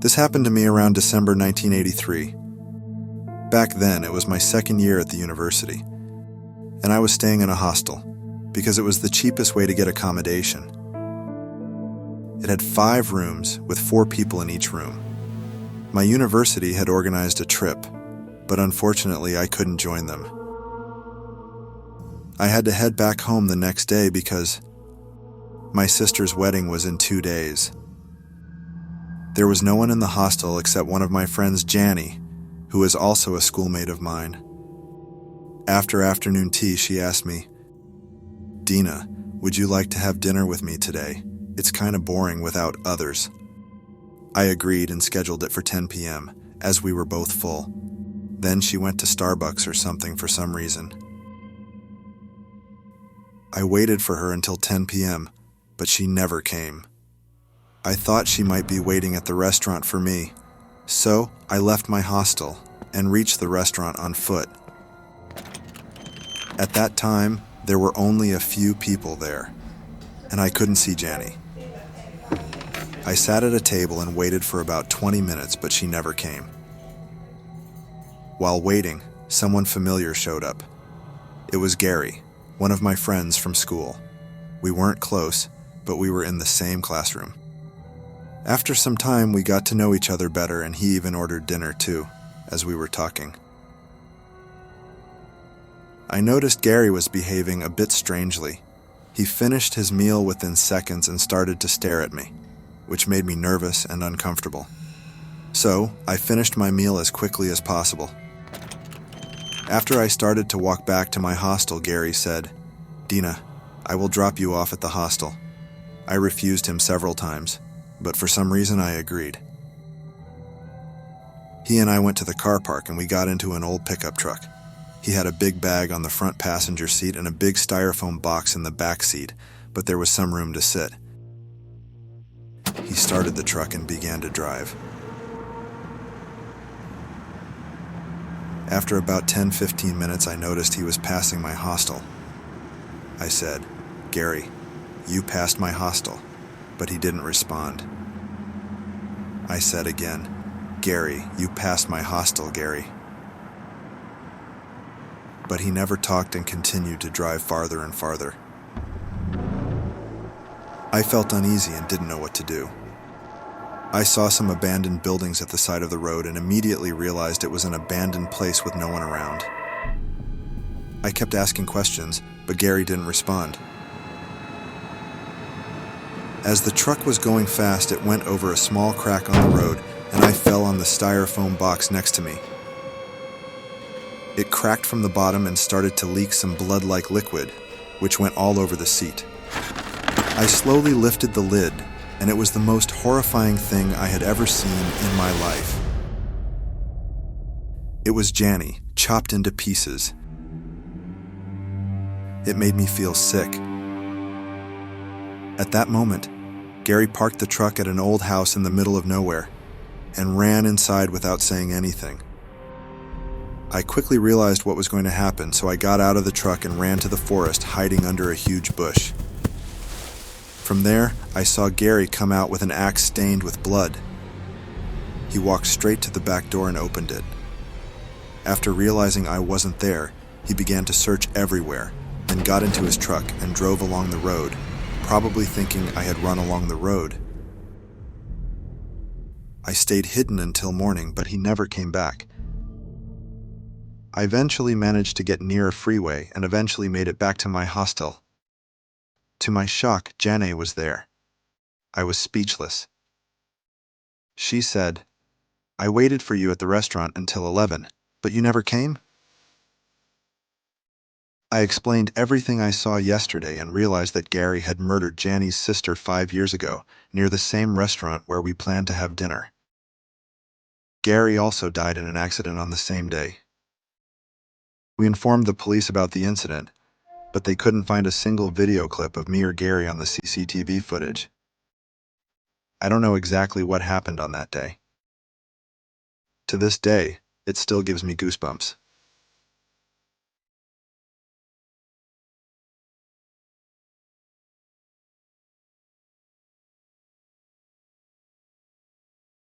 This happened to me around December 1983. Back then, it was my second year at the university, and I was staying in a hostel because it was the cheapest way to get accommodation. It had 5 rooms with 4 people in each room. My university had organized a trip, but unfortunately I couldn't join them. I had to head back home the next day because my sister's wedding was in 2 days. There was no one in the hostel except one of my friends, Janie, who is also a schoolmate of mine. After afternoon tea, she asked me, "Dina, would you like to have dinner with me today? It's kind of boring without others." I agreed and scheduled it for 10 p.m., as we were both full. Then she went to Starbucks or something for some reason. I waited for her until 10 p.m., but she never came. I thought she might be waiting at the restaurant for me, so I left my hostel and reached the restaurant on foot. At that time, there were only a few people there, and I couldn't see Janie. I sat at a table and waited for about 20 minutes, but she never came. While waiting, someone familiar showed up. It was Gary, one of my friends from school. We weren't close, but we were in the same classroom. After some time, we got to know each other better, and he even ordered dinner too, as we were talking. I noticed Gary was behaving a bit strangely. He finished his meal within seconds and started to stare at me, which made me nervous and uncomfortable. So, I finished my meal as quickly as possible. After I started to walk back to my hostel, Gary said, "Dina, I will drop you off at the hostel." I refused him several times, but for some reason I agreed. He and I went to the car park and we got into an old pickup truck. He had a big bag on the front passenger seat and a big styrofoam box in the back seat, but there was some room to sit. He started the truck and began to drive. After about 10-15 minutes, I noticed he was passing my hostel. I said, "Gary, you passed my hostel," but he didn't respond. I said again, "Gary, you passed my hostel, Gary." But he never talked and continued to drive farther and farther. I felt uneasy and didn't know what to do. I saw some abandoned buildings at the side of the road and immediately realized it was an abandoned place with no one around. I kept asking questions, but Gary didn't respond. As the truck was going fast, it went over a small crack on the road, and I fell on the styrofoam box next to me. It cracked from the bottom and started to leak some blood-like liquid, which went all over the seat. I slowly lifted the lid, and it was the most horrifying thing I had ever seen in my life. It was Janie, chopped into pieces. It made me feel sick. At that moment, Gary parked the truck at an old house in the middle of nowhere and ran inside without saying anything. I quickly realized what was going to happen, so I got out of the truck and ran to the forest, hiding under a huge bush. From there, I saw Gary come out with an axe stained with blood. He walked straight to the back door and opened it. After realizing I wasn't there, he began to search everywhere, then got into his truck and drove along the road, probably thinking I had run along the road. I stayed hidden until morning, but he never came back. I eventually managed to get near a freeway and eventually made it back to my hostel. To my shock, Janie was there. I was speechless. She said, "I waited for you at the restaurant until 11, but you never came?" I explained everything I saw yesterday and realized that Gary had murdered Janie's sister 5 years ago, near the same restaurant where we planned to have dinner. Gary also died in an accident on the same day. We informed the police about the incident, but they couldn't find a single video clip of me or Gary on the CCTV footage. I don't know exactly what happened on that day. To this day, it still gives me goosebumps.